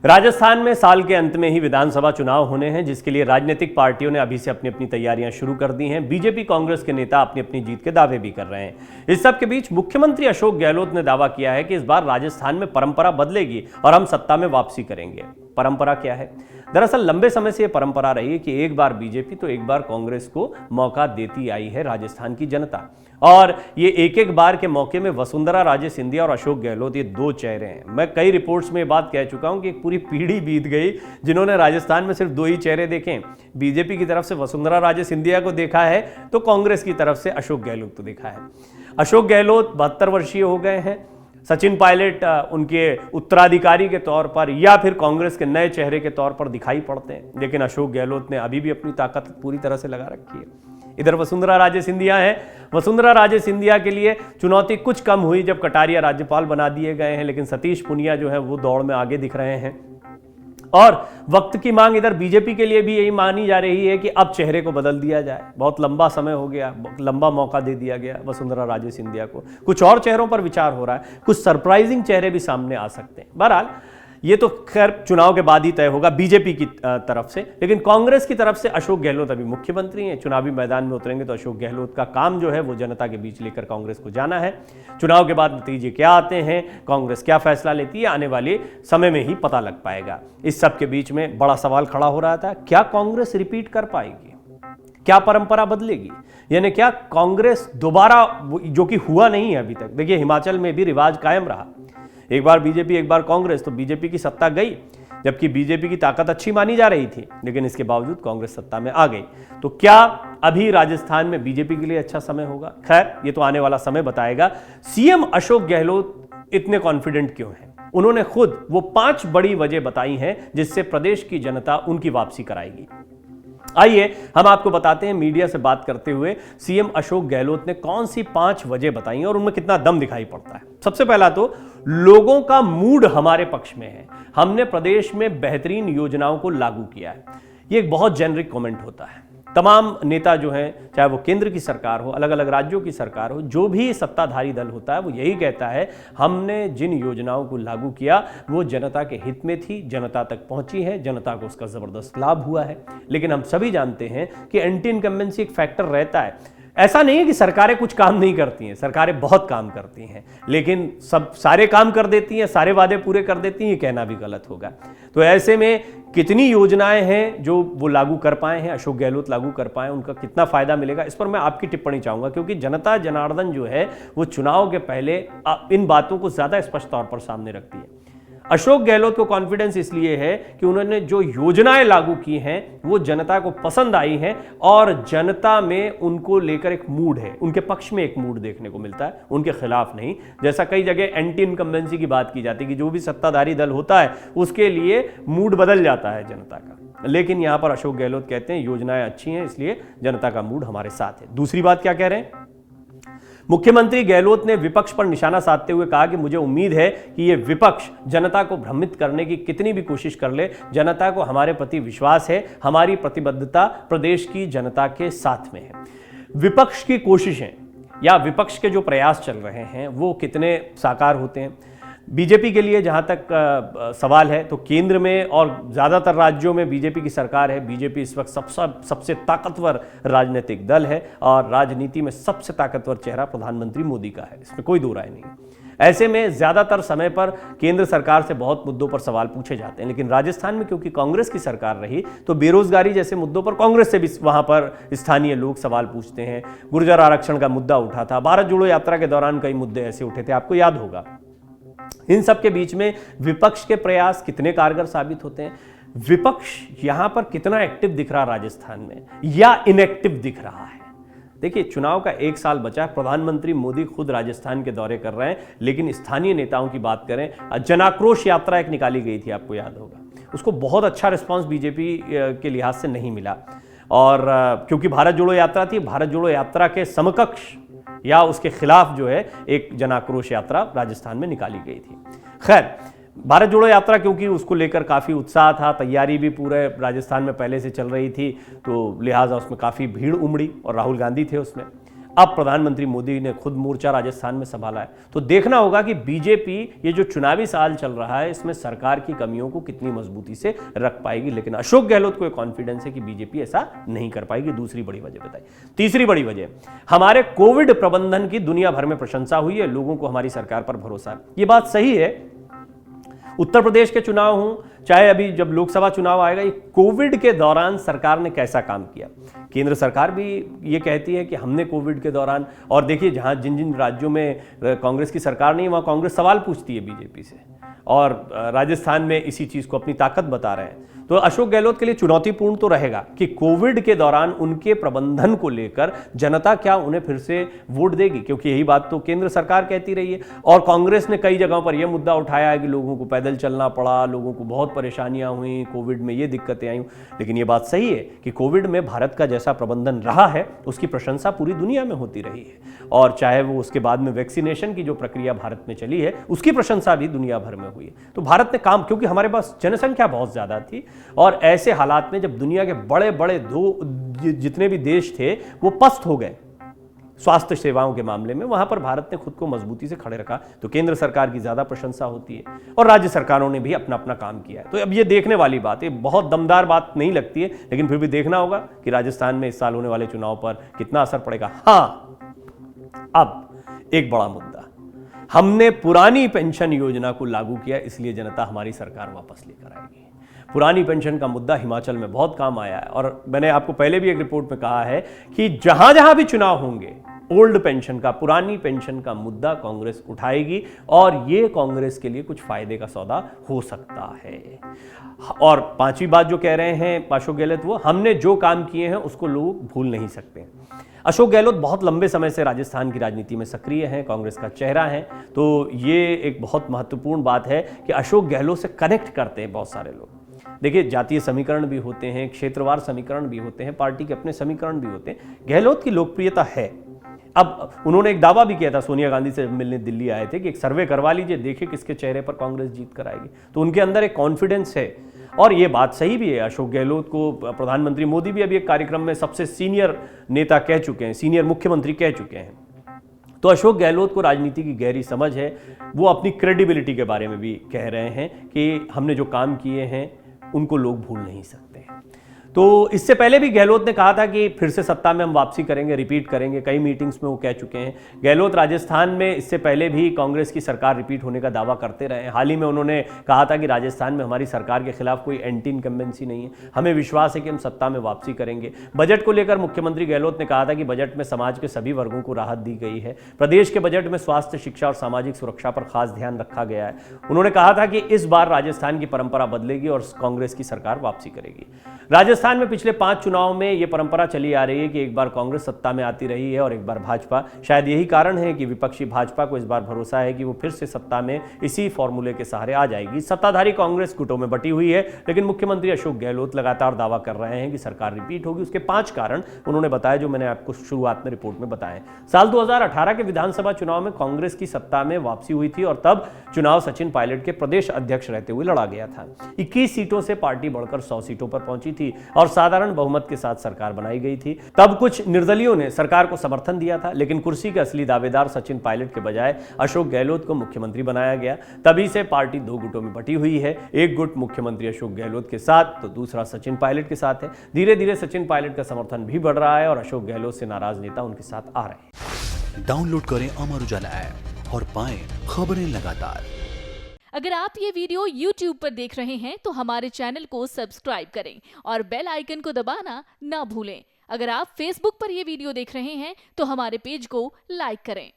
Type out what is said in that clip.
राजस्थान में साल के अंत में ही विधानसभा चुनाव होने हैं, जिसके लिए राजनीतिक पार्टियों ने अभी से अपनी अपनी तैयारियां शुरू कर दी हैं। बीजेपी कांग्रेस के नेता अपनी अपनी जीत के दावे भी कर रहे हैं। इस सब के बीच मुख्यमंत्री अशोक गहलोत ने दावा किया है कि इस बार राजस्थान में परंपरा बदलेगी और हम सत्ता में वापसी करेंगे। परंपरा क्या है? दरअसल लंबे समय से यह परंपरा रही है कि एक बार बीजेपी तो एक बार कांग्रेस को मौका देती आई है राजस्थान की जनता, और ये एक एक बार के मौके में वसुंधरा राजे सिंधिया और अशोक गहलोत ये दो चेहरे हैं। मैं कई रिपोर्ट्स में बात कह चुका हूं कि एक पूरी पीढ़ी बीत गई जिन्होंने राजस्थान में सिर्फ दो ही चेहरे देखे। बीजेपी की तरफ से वसुंधरा राजे सिंधिया को देखा है तो कांग्रेस की तरफ से अशोक गहलोत को देखा है। अशोक गहलोत 72 वर्षीय हो गए हैं। सचिन पायलट उनके उत्तराधिकारी के तौर पर या फिर कांग्रेस के नए चेहरे के तौर पर दिखाई पड़ते हैं, लेकिन अशोक गहलोत ने अभी भी अपनी ताकत पूरी तरह से लगा रखी है। इधर वसुंधरा राजे सिंधिया है। वसुंधरा राजे सिंधिया के लिए चुनौती कुछ कम हुई जब कटारिया राज्यपाल बना दिए गए हैं, लेकिन सतीश पुनिया जो है वो दौड़ में आगे दिख रहे हैं। और वक्त की मांग इधर बीजेपी के लिए भी यही मानी जा रही है कि अब चेहरे को बदल दिया जाए। बहुत लंबा समय हो गया, लंबा मौका दे दिया गया वसुंधरा राजे सिंधिया को। कुछ और चेहरों पर विचार हो रहा है, कुछ सरप्राइजिंग चेहरे भी सामने आ सकते हैं। बहरहाल ये तो खैर चुनाव के बाद ही तय होगा बीजेपी की तरफ से, लेकिन कांग्रेस की तरफ से अशोक गहलोत अभी मुख्यमंत्री हैं। चुनावी मैदान में उतरेंगे तो अशोक गहलोत का काम जो है वो जनता के बीच लेकर कांग्रेस को जाना है। चुनाव के बाद नतीजे क्या आते हैं, कांग्रेस क्या फैसला लेती है, आने वाले समय में ही पता लग पाएगा। इस सब के बीच में बड़ा सवाल खड़ा हो रहा था, क्या कांग्रेस रिपीट कर पाएगी? क्या परंपरा बदलेगी? यानी क्या कांग्रेस दोबारा, जो कि हुआ नहीं है अभी तक। देखिए हिमाचल में भी रिवाज कायम रहा, एक बार बीजेपी एक बार कांग्रेस, तो बीजेपी की सत्ता गई, जबकि बीजेपी की ताकत अच्छी मानी जा रही थी, लेकिन इसके बावजूद कांग्रेस सत्ता में आ गई। तो क्या अभी राजस्थान में बीजेपी के लिए अच्छा समय होगा? खैर ये तो आने वाला समय बताएगा। सीएम अशोक गहलोत इतने कॉन्फिडेंट क्यों हैं? उन्होंने खुद वो 5 बड़ी वजह बताई हैं जिससे प्रदेश की जनता उनकी वापसी कराएगी। आइए हम आपको बताते हैं मीडिया से बात करते हुए सीएम अशोक गहलोत ने कौन सी 5 वजह बताई और उनमें कितना दम दिखाई पड़ता है। सबसे पहला तो लोगों का मूड हमारे पक्ष में है, हमने प्रदेश में बेहतरीन योजनाओं को लागू किया है। ये एक बहुत जेनरिक कमेंट होता है। तमाम नेता जो हैं, चाहे वो केंद्र की सरकार हो, अलग अलग राज्यों की सरकार हो, जो भी सत्ताधारी दल होता है वो यही कहता है हमने जिन योजनाओं को लागू किया वो जनता के हित में थी, जनता तक पहुंची है, जनता को उसका जबरदस्त लाभ हुआ है। लेकिन हम सभी जानते हैं कि एंटी इनकम्बेंसी एक फैक्टर रहता है। ऐसा नहीं है कि सरकारें कुछ काम नहीं करती हैं, सरकारें बहुत काम करती हैं, लेकिन सब सारे काम कर देती हैं, सारे वादे पूरे कर देती हैं, ये कहना भी गलत होगा। तो ऐसे में कितनी योजनाएं हैं जो वो लागू कर पाए हैं, अशोक गहलोत लागू कर पाए, उनका कितना फायदा मिलेगा, इस पर मैं आपकी टिप्पणी चाहूंगा, क्योंकि जनता जनार्दन जो है वो चुनाव के पहले इन बातों को ज्यादा स्पष्ट तौर पर सामने रखती है। अशोक गहलोत को कॉन्फिडेंस इसलिए है कि उन्होंने जो योजनाएं लागू की हैं वो जनता को पसंद आई हैं और जनता में उनको लेकर एक मूड है, उनके पक्ष में एक मूड देखने को मिलता है, उनके खिलाफ नहीं। जैसा कई जगह एंटी इनकम्बेंसी की बात की जाती है कि जो भी सत्ताधारी दल होता है उसके लिए मूड बदल जाता है जनता का, लेकिन यहां पर अशोक गहलोत कहते हैं योजनाएं अच्छी हैं इसलिए जनता का मूड हमारे साथ है। दूसरी बात क्या कह रहे हैं? मुख्यमंत्री गहलोत ने विपक्ष पर निशाना साधते हुए कहा कि मुझे उम्मीद है कि यह विपक्ष जनता को भ्रमित करने की कितनी भी कोशिश कर ले, जनता को हमारे प्रति विश्वास है, हमारी प्रतिबद्धता प्रदेश की जनता के साथ में है। विपक्ष की कोशिशें या विपक्ष के जो प्रयास चल रहे हैं वो कितने साकार होते हैं? बीजेपी के लिए जहां तक सवाल है तो केंद्र में और ज़्यादातर राज्यों में बीजेपी की सरकार है। बीजेपी इस वक्त सबसे ताकतवर राजनीतिक दल है और राजनीति में सबसे ताकतवर चेहरा प्रधानमंत्री मोदी का है, इसमें कोई दो राय नहीं। ऐसे में ज़्यादातर समय पर केंद्र सरकार से बहुत मुद्दों पर सवाल पूछे जाते हैं, लेकिन राजस्थान में क्योंकि कांग्रेस की सरकार रही तो बेरोजगारी जैसे मुद्दों पर कांग्रेस से भी वहां पर स्थानीय लोग सवाल पूछते हैं। गुर्जर आरक्षण का मुद्दा उठा था, भारत जोड़ो यात्रा के दौरान कई मुद्दे ऐसे उठे थे, आपको याद होगा। इन सब के बीच में विपक्ष के प्रयास कितने कारगर साबित होते हैं? विपक्ष यहां पर कितना एक्टिव दिख रहा राजस्थान में या इनएक्टिव दिख रहा है? देखिए चुनाव का 1 साल बचा है, प्रधानमंत्री मोदी खुद राजस्थान के दौरे कर रहे हैं, लेकिन स्थानीय नेताओं की बात करें, जनाक्रोश यात्रा एक निकाली गई थी, आपको याद होगा, उसको बहुत अच्छा रिस्पांस बीजेपी के लिहाज से नहीं मिला। और क्योंकि भारत जोड़ो यात्रा थी, भारत जोड़ो यात्रा के समकक्ष या उसके खिलाफ जो है एक जनाक्रोश यात्रा राजस्थान में निकाली गई थी। खैर भारत जोड़ो यात्रा क्योंकि उसको लेकर काफ़ी उत्साह था, तैयारी भी पूरे राजस्थान में पहले से चल रही थी, तो लिहाजा उसमें काफ़ी भीड़ उमड़ी और राहुल गांधी थे उसमें। अब प्रधानमंत्री मोदी ने खुद मोर्चा राजस्थान में संभाला है। तो देखना होगा कि बीजेपी ये जो चुनावी साल चल रहा है इसमें सरकार की कमियों को कितनी मजबूती से रख पाएगी। लेकिन अशोक गहलोत को कॉन्फिडेंस है कि बीजेपी ऐसा नहीं कर पाएगी। दूसरी बड़ी वजह बताई। तीसरी बड़ी वजह, हमारे कोविड प्रबंधन की दुनिया भर में प्रशंसा हुई है, लोगों को हमारी सरकार पर भरोसा है। ये बात सही है। उत्तर प्रदेश के चुनाव हों, चाहे अभी जब लोकसभा चुनाव आएगा, ये कोविड के दौरान सरकार ने कैसा काम किया। केंद्र सरकार भी ये कहती है कि हमने कोविड के दौरान, और देखिए जहां जिन जिन राज्यों में कांग्रेस की सरकार नहीं, वहां कांग्रेस सवाल पूछती है बीजेपी से, और राजस्थान में इसी चीज को अपनी ताकत बता रहे हैं। तो अशोक गहलोत के लिए चुनौतीपूर्ण तो रहेगा कि कोविड के दौरान उनके प्रबंधन को लेकर जनता क्या उन्हें फिर से वोट देगी, क्योंकि यही बात तो केंद्र सरकार कहती रही है। और कांग्रेस ने कई जगहों पर यह मुद्दा उठाया है कि लोगों को पैदल चलना पड़ा, लोगों को बहुत परेशानियां हुई, कोविड में ये दिक्कतें आई। लेकिन यह बात सही है कि कोविड में भारत का जैसा प्रबंधन रहा है उसकी प्रशंसा पूरी दुनिया में होती रही है, और चाहे वो उसके बाद में वैक्सीनेशन की जो प्रक्रिया भारत में चली है उसकी प्रशंसा भी दुनिया भर में हुई है। तो भारत ने काम, क्योंकि हमारे पास जनसंख्या बहुत ज्यादा थी, और ऐसे हालात में जब दुनिया के बड़े बड़े जितने भी देश थे वो पस्त हो गए स्वास्थ्य सेवाओं के मामले में, वहां पर भारत ने खुद को मजबूती से खड़े रखा। तो केंद्र सरकार की ज्यादा प्रशंसा होती है, और राज्य सरकारों ने भी अपना अपना काम किया है। तो अब ये देखने वाली बात है, बहुत दमदार बात नहीं लगती है, लेकिन फिर भी देखना होगा कि राजस्थान में इस साल होने वाले चुनाव पर कितना असर पड़ेगा। हाँ, अब एक बड़ा मुद्दा, हमने पुरानी पेंशन योजना को लागू किया, इसलिए जनता हमारी सरकार वापस लेकर आएगी। पुरानी पेंशन का मुद्दा हिमाचल में बहुत काम आया है, और मैंने आपको पहले भी एक रिपोर्ट में कहा है कि जहां जहां भी चुनाव होंगे, ओल्ड पेंशन का, पुरानी पेंशन का मुद्दा कांग्रेस उठाएगी, और यह कांग्रेस के लिए कुछ फायदे का सौदा हो सकता है। और पांचवी बात जो कह रहे हैं अशोक गहलोत, वो हमने जो काम किए हैं उसको लोग भूल नहीं सकते। अशोक गहलोत बहुत लंबे समय से राजस्थान की राजनीति में सक्रिय हैं, कांग्रेस का चेहरा है, तो ये एक बहुत महत्वपूर्ण बात है कि अशोक गहलोत से कनेक्ट करते हैं बहुत सारे लोग। देखिए, जातीय समीकरण भी होते हैं, क्षेत्रवार समीकरण भी होते हैं, पार्टी के अपने समीकरण भी होते हैं। गहलोत की लोकप्रियता है। अब उन्होंने एक दावा भी किया था सोनिया गांधी से मिलने दिल्ली आए थे कि एक सर्वे करवा लीजिए, देखिए किसके चेहरे पर कांग्रेस जीत कर आएगी। तो उनके अंदर एक कॉन्फिडेंस है, और ये बात सही भी है। अशोक गहलोत को प्रधानमंत्री मोदी भी अभी एक कार्यक्रम में सबसे सीनियर नेता कह चुके हैं, सीनियर मुख्यमंत्री कह चुके हैं। तो अशोक गहलोत को राजनीति की गहरी समझ है। वो अपनी क्रेडिबिलिटी के बारे में भी कह रहे हैं कि हमने जो काम किए हैं उनको लोग भूल नहीं सकते। तो इससे पहले भी गहलोत ने कहा था कि फिर से सत्ता में हम वापसी करेंगे, रिपीट करेंगे। कई मीटिंग्स में वो कह चुके हैं। गहलोत राजस्थान में इससे पहले भी कांग्रेस की सरकार रिपीट होने का दावा करते रहे। हाल ही में उन्होंने कहा था कि राजस्थान में हमारी सरकार के खिलाफ कोई एंटी इनकम्बेंसी नहीं है, हमें विश्वास है कि हम सत्ता में वापसी करेंगे। बजट को लेकर मुख्यमंत्री गहलोत ने कहा था कि बजट में समाज के सभी वर्गों को राहत दी गई है। प्रदेश के बजट में स्वास्थ्य, शिक्षा और सामाजिक सुरक्षा पर खास ध्यान रखा गया है। उन्होंने कहा था कि इस बार राजस्थान की परंपरा बदलेगी और कांग्रेस की सरकार वापसी करेगी। राजस्थान में पिछले 5 चुनाव में यह परंपरा चली आ रही है कि एक बार कांग्रेस सत्ता में आती रही है और एक बार भाजपा। शायद यही कारण है कि विपक्षी भाजपा को इस बार भरोसा है कि वो फिर से सत्ता में इसी फॉर्मूले के सहारे आ जाएगी। सत्ताधारी कांग्रेस गुटों में बटी हुई है, लेकिन मुख्यमंत्री अशोक गहलोत लगातार दावा कर रहे हैं कि सरकार रिपीट होगी। उसके 5 कारण उन्होंने बताया, जो मैंने आपको शुरुआत में रिपोर्ट में बताए। साल 2018 के विधानसभा चुनाव में कांग्रेस की सत्ता में वापसी हुई थी, और तब चुनाव सचिन पायलट के प्रदेश अध्यक्ष रहते हुए लड़ा गया था। 21 सीटों से पार्टी बढ़कर 100 सीटों पर पहुंची थी और साधारण बहुमत के साथ सरकार बनाई गई थी। तब कुछ निर्दलियों ने सरकार को समर्थन दिया था, लेकिन कुर्सी के असली दावेदार सचिन पायलट के बजाय अशोक गहलोत को मुख्यमंत्री बनाया गया। तभी से पार्टी 2 गुटों में बटी हुई है। एक गुट मुख्यमंत्री अशोक गहलोत के साथ, तो दूसरा सचिन पायलट के साथ है। धीरे धीरे सचिन पायलट का समर्थन भी बढ़ रहा है और अशोक गहलोत से नाराज नेता उनके साथ आ रहे हैं। डाउनलोड करें अमर उजाला ऐप और पाएं खबरें लगातार। अगर आप ये वीडियो YouTube पर देख रहे हैं तो हमारे चैनल को सब्सक्राइब करें और बेल आइकन को दबाना ना भूलें। अगर आप Facebook पर ये वीडियो देख रहे हैं तो हमारे पेज को लाइक करें।